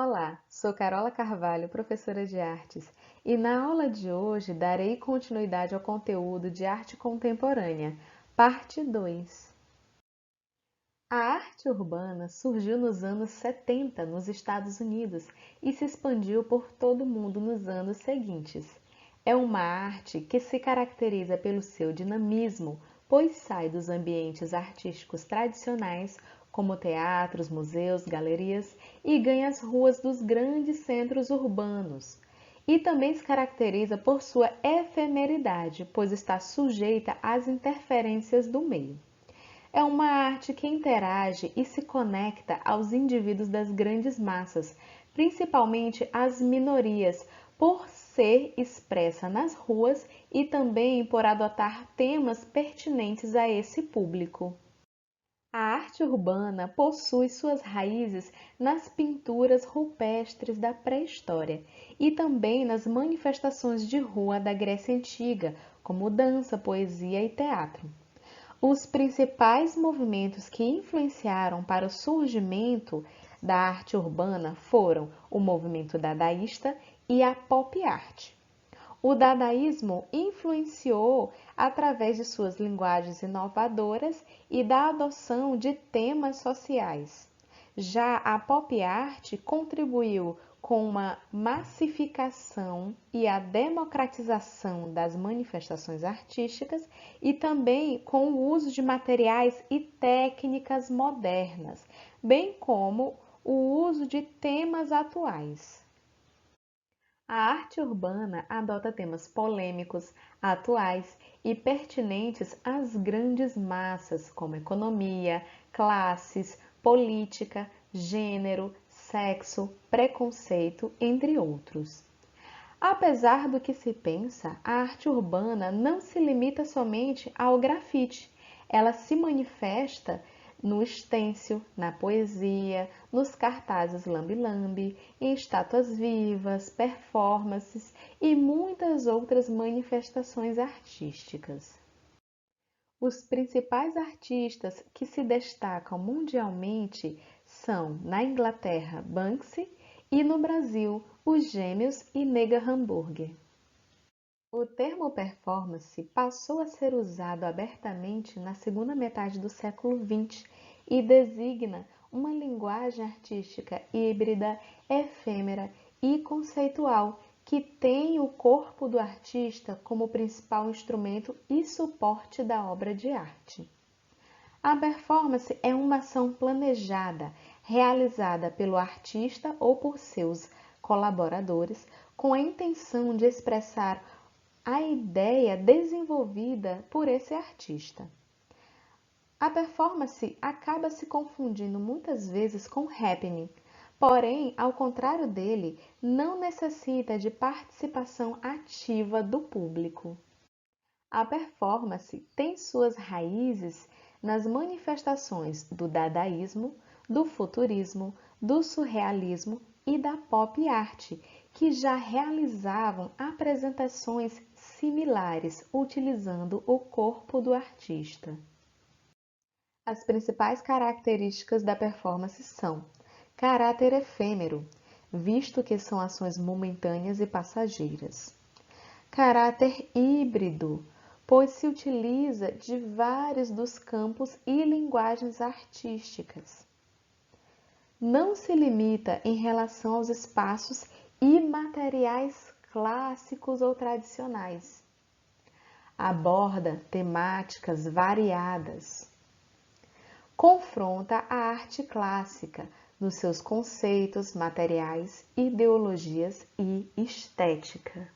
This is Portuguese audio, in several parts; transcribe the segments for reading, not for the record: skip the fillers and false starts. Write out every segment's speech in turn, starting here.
Olá, sou Carola Carvalho, professora de artes, e na aula de hoje darei continuidade ao conteúdo de arte contemporânea, parte 2. A arte urbana surgiu nos anos 70 nos Estados Unidos e se expandiu por todo o mundo nos anos seguintes. É uma arte que se caracteriza pelo seu dinamismo, pois sai dos ambientes artísticos tradicionais, como teatros, museus, galerias, e ganha as ruas dos grandes centros urbanos. E também se caracteriza por sua efemeridade, pois está sujeita às interferências do meio. É uma arte que interage e se conecta aos indivíduos das grandes massas, principalmente as minorias, por ser expressa nas ruas e também por adotar temas pertinentes a esse público. A arte urbana possui suas raízes nas pinturas rupestres da pré-história e também nas manifestações de rua da Grécia Antiga, como dança, poesia e teatro. Os principais movimentos que influenciaram para o surgimento da arte urbana foram o movimento dadaísta e a pop art. O dadaísmo influenciou através de suas linguagens inovadoras e da adoção de temas sociais. Já a pop art contribuiu com uma massificação e a democratização das manifestações artísticas e também com o uso de materiais e técnicas modernas, bem como o uso de temas atuais. A arte urbana adota temas polêmicos, atuais e pertinentes às grandes massas, como economia, classes, política, gênero, sexo, preconceito, entre outros. Apesar do que se pensa, a arte urbana não se limita somente ao grafite. Ela se manifesta no estêncil, na poesia, nos cartazes lambe-lambe, em estátuas vivas, performances e muitas outras manifestações artísticas. Os principais artistas que se destacam mundialmente são, na Inglaterra, Banksy e no Brasil, os Gêmeos e Nega Hamburger. O termo performance passou a ser usado abertamente na segunda metade do século XX e designa uma linguagem artística híbrida, efêmera e conceitual que tem o corpo do artista como principal instrumento e suporte da obra de arte. A performance é uma ação planejada, realizada pelo artista ou por seus colaboradores, com a intenção de expressar a ideia desenvolvida por esse artista. A performance acaba se confundindo muitas vezes com happening, porém, ao contrário dele, não necessita de participação ativa do público. A performance tem suas raízes nas manifestações do dadaísmo, do futurismo, do surrealismo e da pop art, que já realizavam apresentações similares utilizando o corpo do artista. As principais características da performance são: caráter efêmero, visto que são ações momentâneas e passageiras; caráter híbrido, pois se utiliza de vários dos campos e linguagens artísticas. Não se limita em relação aos espaços e materiais clássicos ou tradicionais. Aborda temáticas variadas. Confronta a arte clássica nos seus conceitos, materiais, ideologias e estética.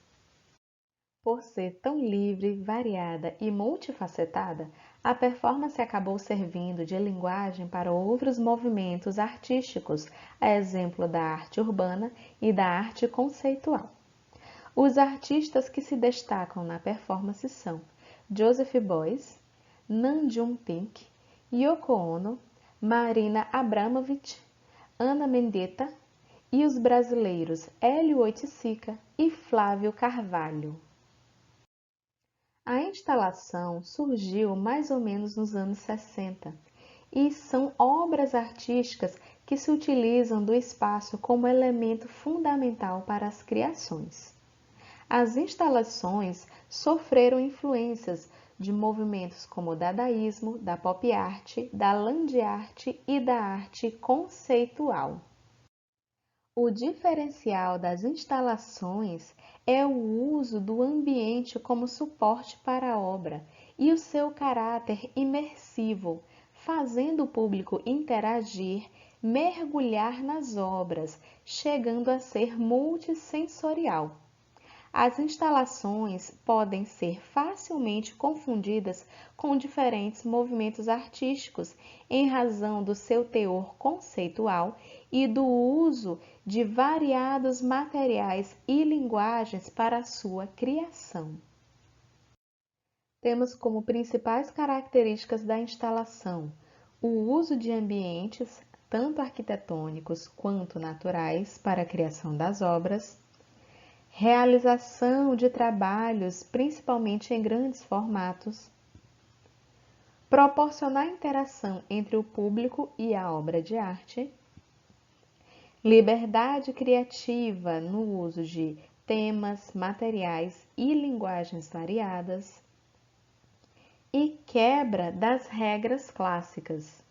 Por ser tão livre, variada e multifacetada, a performance acabou servindo de linguagem para outros movimentos artísticos, a exemplo da arte urbana e da arte conceitual. Os artistas que se destacam na performance são Joseph Beuys, Nam June-paik, Yoko Ono, Marina Abramovic, Ana Mendieta e os brasileiros Hélio Oiticica e Flávio Carvalho. A instalação surgiu mais ou menos nos anos 60 e são obras artísticas que se utilizam do espaço como elemento fundamental para as criações. As instalações sofreram influências de movimentos como o dadaísmo, da pop art, da land art e da arte conceitual. O diferencial das instalações é o uso do ambiente como suporte para a obra e o seu caráter imersivo, fazendo o público interagir, mergulhar nas obras, chegando a ser multissensorial. As instalações podem ser facilmente confundidas com diferentes movimentos artísticos em razão do seu teor conceitual e do uso de variados materiais e linguagens para a sua criação. Temos como principais características da instalação o uso de ambientes, tanto arquitetônicos quanto naturais, para a criação das obras, realização de trabalhos, principalmente em grandes formatos, proporcionar interação entre o público e a obra de arte, liberdade criativa no uso de temas, materiais e linguagens variadas, e quebra das regras clássicas.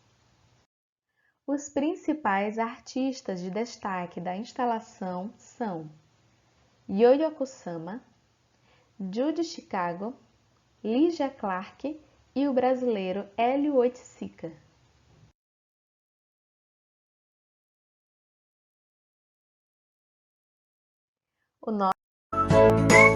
Os principais artistas de destaque da instalação são Yayoi Kusama, Judy Chicago, Lygia Clark e o brasileiro Hélio Oiticica. O nosso